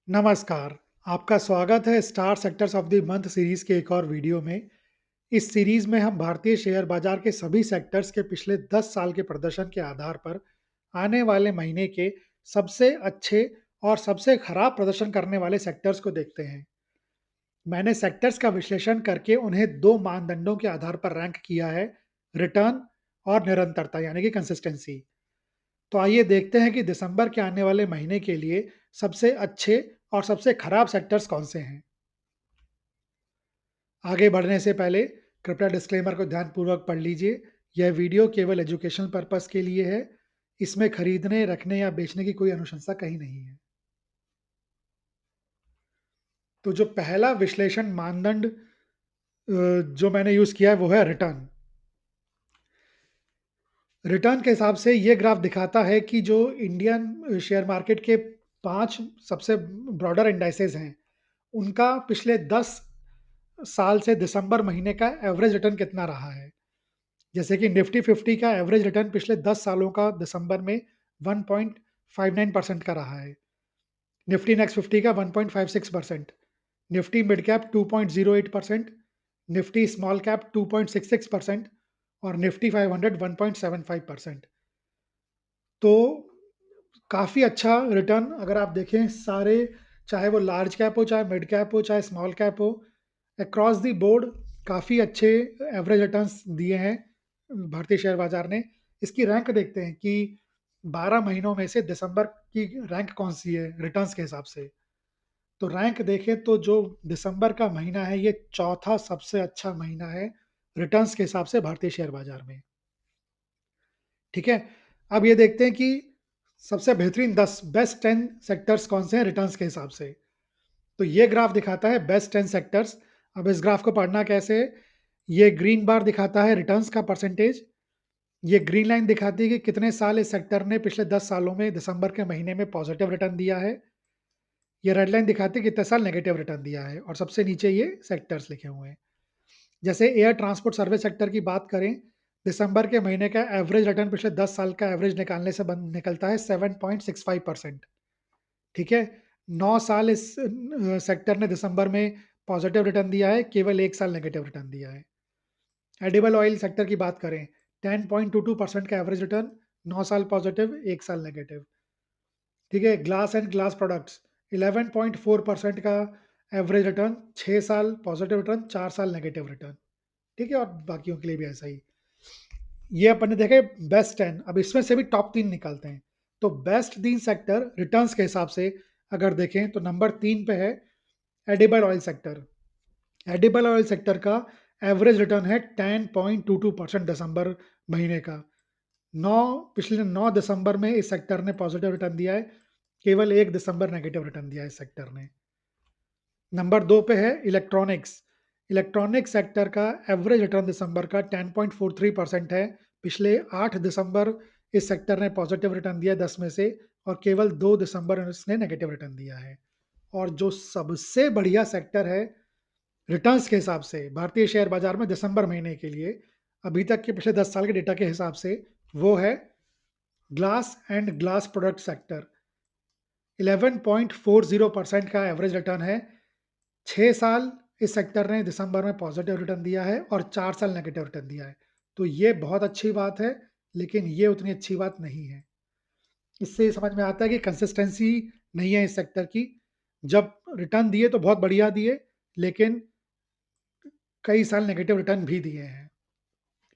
नमस्कार, आपका स्वागत है star sectors of the month series के एक और वीडियो में। इस सीरीज में हम भारतीय शेयर बाजार के सभी सेक्टर्स के पिछले 10 साल के प्रदर्शन के आधार पर आने वाले महीने के सबसे अच्छे और सबसे खराब प्रदर्शन करने वाले सेक्टर्स को देखते हैं। मैंने सेक्टर्स का विश्लेषण करके उन्हें 2 मानदंडों के आधार पर रैंक किया है, रिटर्न और निरंतरता यानी कि कंसिस्टेंसी। तो आइए देखते हैं कि दिसंबर के आने वाले महीने के लिए सबसे अच्छे और सबसे खराब सेक्टर्स कौन से हैं। आगे बढ़ने से पहले कृपया डिस्क्लेमर को ध्यानपूर्वक पढ़ लीजिए। यह वीडियो केवल एजुकेशनल पर्पस के लिए है। इसमें खरीदने, रखने या बेचने की कोई अनुशंसा कहीं नहीं है। तो जो पहला विश्लेषण मानदंड जो मैंने यूज़ किया है वो है रिटर्न। रिटर्न के हिसाब से ये ग्राफ दिखाता है कि जो इंडियन शेयर मार्केट के 5 सबसे ब्रॉडर इंडाइसेस हैं, उनका पिछले 10 साल से दिसंबर महीने का एवरेज रिटर्न कितना रहा है। जैसे कि निफ्टी 50 का एवरेज रिटर्न पिछले 10 सालों का दिसंबर में 1.59% का रहा है। निफ्टी नेक्स्ट 50 का 1.56%, Nifty mid cap 2.08%, Nifty small cap 2.66% और निफ्टी 500 1.75%। तो काफ़ी अच्छा रिटर्न अगर आप देखें सारे, चाहे वो लार्ज कैप हो, चाहे मिड कैप हो, चाहे स्मॉल कैप हो, अक्रॉस द बोर्ड काफ़ी अच्छे एवरेज रिटर्न्स दिए हैं भारतीय शेयर बाजार ने। इसकी रैंक देखते हैं कि 12 महीनों में से दिसंबर की रैंक कौन-सी है रिटर्न्स के हिसाब से। तो रैंक देखें तो जो दिसंबर का महीना है, ये चौथा सबसे अच्छा महीना है रिटर्न्स के हिसाब से भारतीय शेयर बाजार में। ठीक है? अब ये देखते हैं कि सबसे बेहतरीन 10 बेस्ट 10 सेक्टर्स कौन से हैं रिटर्न्स के हिसाब से। तो ये ग्राफ दिखाता है बेस्ट 10 सेक्टर्स। अब इस ग्राफ को पढ़ना कैसे है? ये ग्रीन बार दिखाता है रिटर्न्स का परसेंटेज। ये ग्रीन लाइन दिखाती है कि कितने साल इस सेक्टर ने पिछले 10 सालों में दिसंबर के महीने में पॉजिटिव रिटर्न दिया है। ये रेड लाइन दिखाती है कितने साल नेगेटिव रिटर्न दिया है और सबसे नीचे ये सेक्टर्स लिखे हुए हैं। जैसे एयर ट्रांसपोर्ट सर्विस सेक्टर की बात करें, दिसंबर के महीने का एवरेज रिटर्न पिछले 10 साल का एवरेज निकालने से बन निकलता है 7.65%। ठीक है? 9 साल इस सेक्टर ने दिसंबर में पॉजिटिव रिटर्न दिया है, केवल 1 साल नेगेटिव रिटर्न दिया है। एडिबल ऑयल सेक्टर की बात करें, 10.22% का एवरेज रिटर्न, 9 साल पॉजिटिव, 1 साल नेगेटिव। ठीक है? ग्लास एंड ग्लास प्रोडक्ट्स, 11.4% का एवरेज रिटर्न, 6 साल पॉजिटिव रिटर्न, 4 साल नेगेटिव रिटर्न। ठीक है? और बाकियों के लिए भी ऐसा ही। ये अपन ने देखे बेस्ट 10, अब इसमें से भी टॉप 3 निकालते हैं। तो बेस्ट 3 सेक्टर रिटर्न्स के हिसाब से अगर देखें तो नंबर 3 पे है edible oil sector. Edible oil sector का एवरेज रिटर्न है 10.22% दिसंबर महीने का। 9 पिछले 9 दिसंबर में इस सेक्टर ने पॉजिटिव रिटर्न दिया है, केवल 1 दिसंबर नेगेटिव रिटर्न दिया है इस सेक्टर ने। नंबर 2 पे है इलेक्ट्रॉनिक्स। इलेक्ट्रॉनिक्स सेक्टर का एवरेज रिटर्न दिसंबर का 10.43% है। पिछले 8 दिसंबर इस सेक्टर ने पॉजिटिव रिटर्न दिया 10 में से और केवल 2 दिसंबर इसने नेगेटिव रिटर्न दिया है। और जो सबसे बढ़िया सेक्टर है रिटर्न्स के हिसाब से भारतीय शेयर बाजार में दिसंबर महीने के लिए, अभी तक के पिछले 10 साल के डेटा के हिसाब से, वो है glass and glass product sector. 11.40% का एवरेज रिटर्न है। 6 साल इस सेक्टर ने दिसंबर में पॉजिटिव रिटर्न दिया है और 4 साल नेगेटिव रिटर्न दिया है। तो ये बहुत अच्छी बात है, लेकिन ये उतनी अच्छी बात नहीं है। इससे ये समझ में आता है कि कंसिस्टेंसी नहीं है इस सेक्टर की। जब रिटर्न दिए तो बहुत बढ़िया दिए, लेकिन कई साल नेगेटिव रिटर्न भी दिए हैं।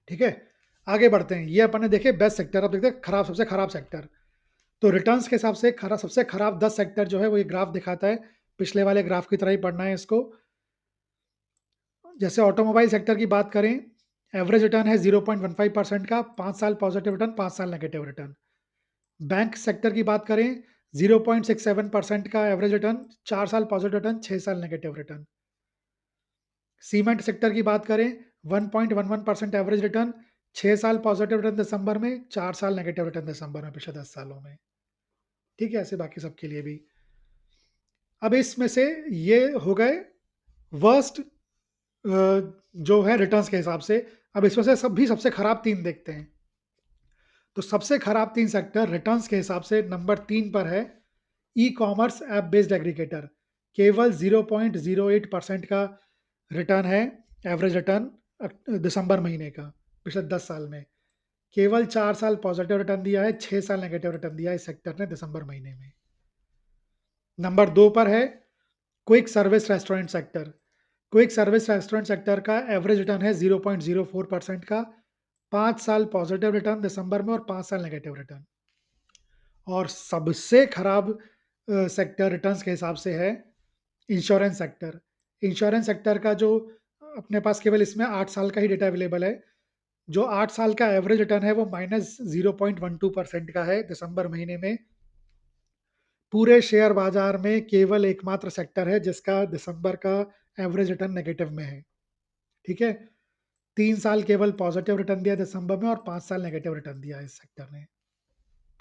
ठीक है? आगे बढ़ते हैं। ये अपन ने देखे बेस्ट सेक्टर, अब देखते हैं खराब, सबसे खराब सेक्टर। तो रिटर्न्स के हिसाब से सबसे खराब 10 सेक्टर जो है वो ये ग्राफ दिखाता है। पिछले वाले ग्राफ की तरह ही पढ़ना है इसको। जैसे ऑटोमोबाइल सेक्टर की बात करें, एवरेज रिटर्न है 0.15% का, 5 साल पॉजिटिव रिटर्न, 5 साल नेगेटिव रिटर्न। बैंक सेक्टर की बात करें, 0.67% का एवरेज रिटर्न, 4 साल पॉजिटिव रिटर्न, 6 साल नेगेटिव रिटर्न। सीमेंट सेक्टर की बात करें, 1.11% एवरेज रिटर्न, 6 साल पॉजिटिव रिटर्न दिसंबर में, 4 साल नेगेटिव रिटर्न दिसंबर में पिछले 10 सालों में। ठीक है? ऐसे बाकी सबके लिए भी। अब इसमें से ये हो गए वर्स्ट जो है रिटर्न्स के हिसाब से। अब इसमें से सबसे खराब 3 देखते हैं। तो सबसे खराब 3 सेक्टर रिटर्न्स के हिसाब से नंबर 3 पर है ई-कॉमर्स ऐप बेस्ड एग्रीगेटर, केवल 0.08% का रिटर्न है, एवरेज रिटर्न दिसंबर महीने का, पिछले 10 साल में। केवल 4 साल पॉजिटिव रिटर्न दिया है, 6 साल नेगेटिव रिटर्न दिया है इस सेक्टर ने दिसंबर महीने में। नंबर 2 पर है quick service restaurant sector. Quick service restaurant sector का एवरेज रिटर्न है 0.04% का, 5 साल पॉजिटिव रिटर्न दिसंबर में और 5 साल नेगेटिव रिटर्न। और सबसे खराब सेक्टर रिटर्न्स के हिसाब से है इंश्योरेंस सेक्टर। इंश्योरेंस सेक्टर का जो अपने पास केवल इसमें 8 साल का ही डेटा अवेलेबल है। जो 8 साल का एवरेज रिटर्न है वो -0.12% का है दिसंबर महीने में। पूरे शेयर बाजार में केवल एकमात्र सेक्टर है जिसका दिसंबर का एवरेज रिटर्न नेगेटिव में है। ठीक है? 3 साल केवल पॉजिटिव रिटर्न दिया दिसंबर में और 5 साल नेगेटिव रिटर्न दिया इस सेक्टर ने।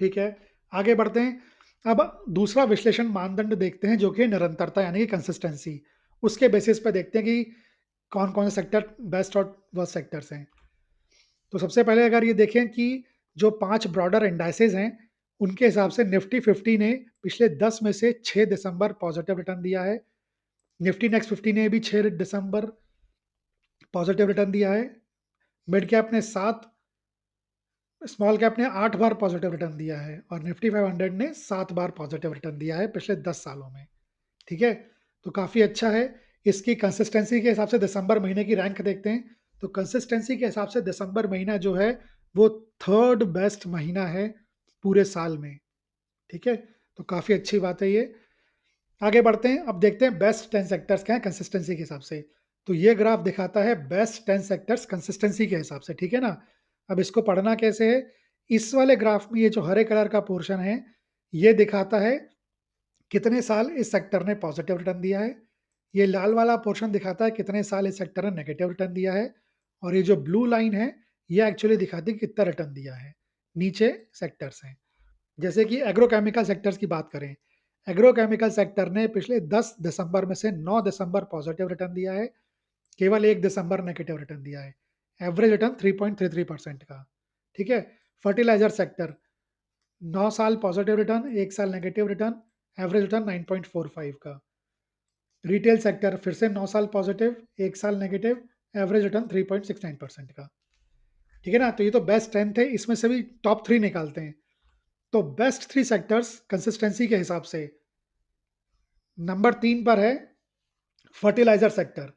ठीक है? आगे बढ़ते हैं। अब दूसरा विश्लेषण मानदंड देखते हैं जो कि निरंतरता यानी कि कंसिस्टेंसी। उसके बेसिस पे देखते हैं कि कौन-कौन से सेक्टर बेस्ट और वर्स्ट सेक्टर्स हैं। तो सबसे पहले अगर ये देखें कि जो 5 ब्रॉडर इंडाइसेस हैं, उनके हिसाब से निफ्टी 50 ने पिछले 10 में से 6 दिसंबर पॉजिटिव रिटर्न दिया है। निफ्टी नेक्स्ट 50 ने भी 6 दिसंबर पॉजिटिव रिटर्न दिया है। मिड कैप ने 7, स्मॉल कैप ने 8 बार पॉजिटिव रिटर्न दिया है और निफ्टी 500 ने 7 बार पॉजिटिव रिटर्न दिया है पिछले 10 सालों में। ठीक है? तो काफ़ी अच्छा है। इसकी कंसिस्टेंसी के हिसाब से दिसंबर महीने की रैंक देखते हैं। तो कंसिस्टेंसी के हिसाब से दिसंबर महीना जो है, वो 3rd बेस्ट महीना है पूरे साल में। ठीक है? तो काफ़ी अच्छी बात है ये। आगे बढ़ते हैं, अब देखते हैं बेस्ट 10 सेक्टर्स क्या हैं कंसिस्टेंसी के हिसाब से। तो ये ग्राफ दिखाता है बेस्ट 10 सेक्टर्स कंसिस्टेंसी के हिसाब से, ठीक है ना? अब इसको पढ़ना कैसे है? इस वाले ग्राफ में ये जो हरे कलर का पोर्शन है, ये दिखाता है कितने साल इस सेक्टर ने पॉजिटिव रिटर्न दिया है। ये लाल वाला पोर्शन दिखाता है कितने साल इस सेक्टर ने नेगेटिव रिटर्न दिया है और ये जो ब्लू लाइन है, ये एक्चुअली दिखाती है कितना रिटर्न दिया है। नीचे सेक्टर्स हैं। जैसे कि एग्रोकेमिकल सेक्टर्स की बात करें, एग्रोकेमिकल सेक्टर ने पिछले 10 दिसंबर में से 9 दिसंबर पॉजिटिव रिटर्न दिया है, केवल 1 दिसंबर नेगेटिव रिटर्न दिया है। एवरेज रिटर्न 3.33% का। ठीक है? फर्टिलाइज़र सेक्टर 9 साल पॉजिटिव रिटर्न, 1 साल नेगेटिव रिटर्न, एवरेज रिटर्न 9.45 का। रिटेल सेक्टर फिर से 9 साल पॉजिटिव, 1 साल नेगेटिव, एवरेज रिटर्न 3.69% का। ठीक है ना? तो ये तो बेस्ट 10 थे, इसमें से भी टॉप 3 निकालते हैं। तो बेस्ट 3 सेक्टर्स कंसिस्टेंसी के हिसाब से नंबर 3 पर है फर्टिलाइज़र सेक्टर।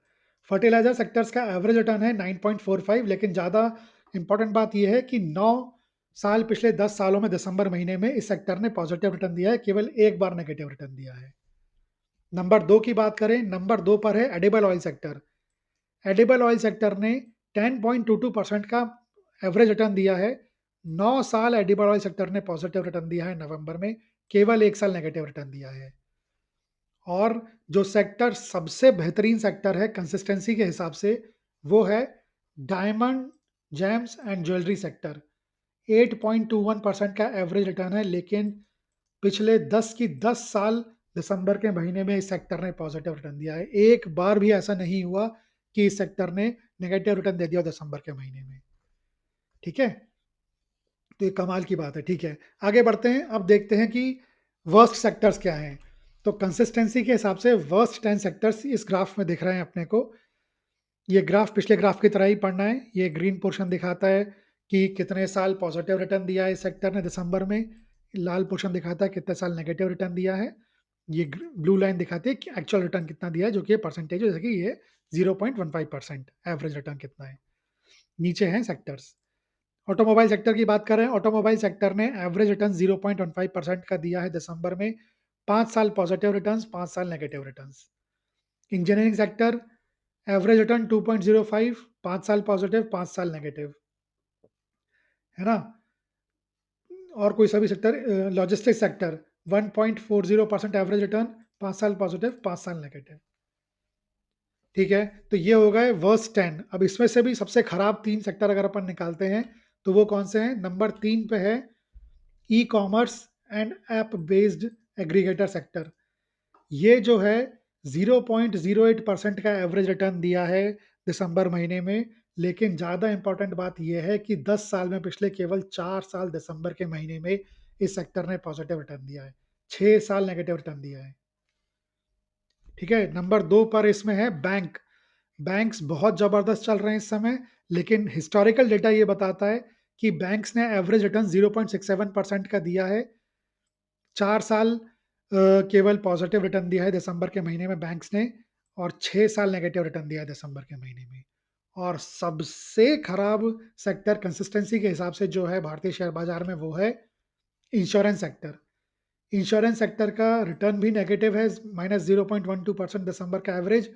फर्टिलाइज़र सेक्टर्स का एवरेज रिटर्न है 9.45, लेकिन ज़्यादा इंपॉर्टेंट बात ये है कि 9 साल पिछले 10 सालों में दिसंबर महीने में इस सेक्टर ने पॉजिटिव रिटर्न दिया है, केवल 1 बार नेगेटिव रिटर्न दिया है। नंबर 2 की बात करें, नंबर 2 पर है edible oil sector. Edible oil sector ने 10.22% का एवरेज रिटर्न दिया है। 9 साल एडिबल ऑयल सेक्टर ने पॉजिटिव रिटर्न दिया है नवंबर में, केवल 1 साल नेगेटिव रिटर्न दिया है। और जो सेक्टर सबसे बेहतरीन सेक्टर है कंसिस्टेंसी के हिसाब से, वो है diamond, James and jewellery sector. 8.21% का एवरेज रिटर्न है, लेकिन पिछले 10 की 10 साल दिसंबर के महीने में इस सेक्टर ने पॉजिटिव रिटर्न दिया है। एक बार भी ऐसा नहीं हुआ कि इस सेक्टर ने नेगेटिव रिटर्न दे दिया दिसंबर के महीने में। ठीक है? तो ये कमाल की बात है, ठीक है। आगे बढ़ते हैं, अब देखते हैं कि वर्स्ट सेक्टर्स क्या हैं। तो कंसिस्टेंसी के हिसाब से वर्स्ट 10 सेक्टर्स इस ग्राफ में दिख रहे हैं अपने को। ये ग्राफ पिछले ग्राफ की तरह ही पढ़ना है। ये ग्रीन पोर्शन दिखाता है कि कितने साल पॉजिटिव रिटर्न दिया है इस सेक्टर ने दिसंबर में। लाल पोर्शन दिखाता है कितने साल नेगेटिव रिटर्न दिया है। ये ब्लू लाइन दिखाती है कि एक्चुअल रिटर्न कितना दिया है, जो कि परसेंटेज है, जैसे कि ये 0.15% एवरेज रिटर्न कितना है। नीचे हैं सेक्टर्स। ऑटोमोबाइल सेक्टर की बात करें, ऑटोमोबाइल सेक्टर ने एवरेज रिटर्न 0.15% का दिया है दिसंबर में। 5 साल पॉजिटिव रिटर्न्स, 5 साल negative returns. Engineering sector average return 2.05, 5 साल पॉजिटिव, 5 साल नेगेटिव, है ना? और कोई सा भी sector, logistics sector 1.40% average return, 5 साल पॉजिटिव, 5 साल नेगेटिव। ठीक है? तो ये हो गए वर्स्ट 10। अब इसमें से भी सबसे खराब 3 सेक्टर अगर अपन निकालते हैं, तो वो कौन से हैं? नंबर 3 पे है e commerce and app based aggregator sector. ये जो है 0.08% का एवरेज रिटर्न दिया है दिसंबर महीने में, लेकिन ज़्यादा इंपॉर्टेंट बात यह है कि 10 साल में पिछले केवल 4 साल दिसंबर के महीने में इस सेक्टर ने पॉजिटिव रिटर्न दिया है। 6 साल नेगेटिव रिटर्न दिया है। ठीक है? नंबर 2 पर इसमें है बैंक। बैंक्स बहुत ज़बरदस्त चल रहे हैं इस समय, लेकिन हिस्टोरिकल डेटा ये बताता है कि बैंक्स ने एवरेज रिटर्न 0.67% का दिया है। 4 साल केवल पॉज़िटिव रिटर्न दिया है दिसंबर के महीने में बैंक्स ने और 6 साल नेगेटिव रिटर्न दिया है दिसंबर के महीने में। और सबसे खराब सेक्टर कंसिस्टेंसी के हिसाब से जो है भारतीय शेयर बाज़ार में वो है इंश्योरेंस सेक्टर। इंश्योरेंस सेक्टर का रिटर्न भी नेगेटिव है, -0.12% दिसंबर का एवरेज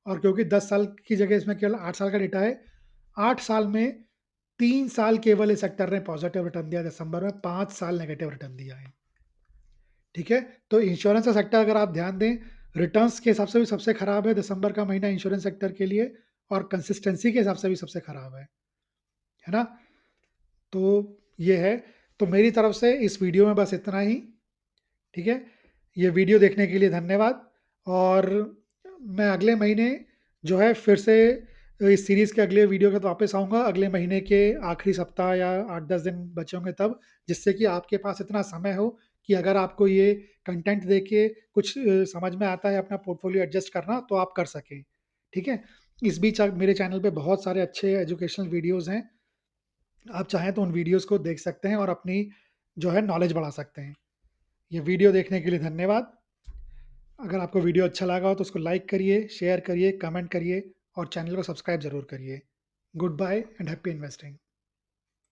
और क्योंकि 10 साल की जगह इसमें केवल 8 साल का डेटा है, 8 साल में 3 साल केवल इस सेक्टर ने पॉज़िटिव रिटर्न दिया दिसंबर में, 5 साल नेगेटिव रिटर्न दिया है। ठीक है? तो इंश्योरेंस का सेक्टर अगर आप ध्यान दें, रिटर्न्स के हिसाब से भी सबसे खराब है दिसंबर का महीना इंश्योरेंस सेक्टर के लिए और कंसिस्टेंसी के हिसाब से भी सबसे खराब है ना? तो ये है, तो मेरी तरफ से इस वीडियो में बस इतना ही, ठीक है? ये वीडियो देखने के लिए धन्यवाद और मैं अगले महीने जो है फिर से इस सीरीज़ के अगले वीडियो के साथ वापस आऊँगा, अगले महीने के आखिरी सप्ताह या 8-10 दिन बचे होंगे तब, जिससे कि आपके पास इतना समय हो कि अगर आपको ये कंटेंट देख के कुछ समझ में आता है अपना पोर्टफोलियो एडजस्ट करना, तो आप कर सकें, ठीक है? इस बीच आप मेरे चैनल पे बहुत सारे अच्छे एजुकेशनल वीडियोज़ हैं, आप चाहें तो उन वीडियोज़ को देख सकते हैं और अपनी जो है नॉलेज बढ़ा सकते हैं। ये वीडियो देखने के लिए धन्यवाद। अगर आपको वीडियो अच्छा लगा हो तो उसको लाइक करिए, शेयर करिए, कमेंट करिए और चैनल को सब्सक्राइब ज़रूर करिए। Good bye and happy investing.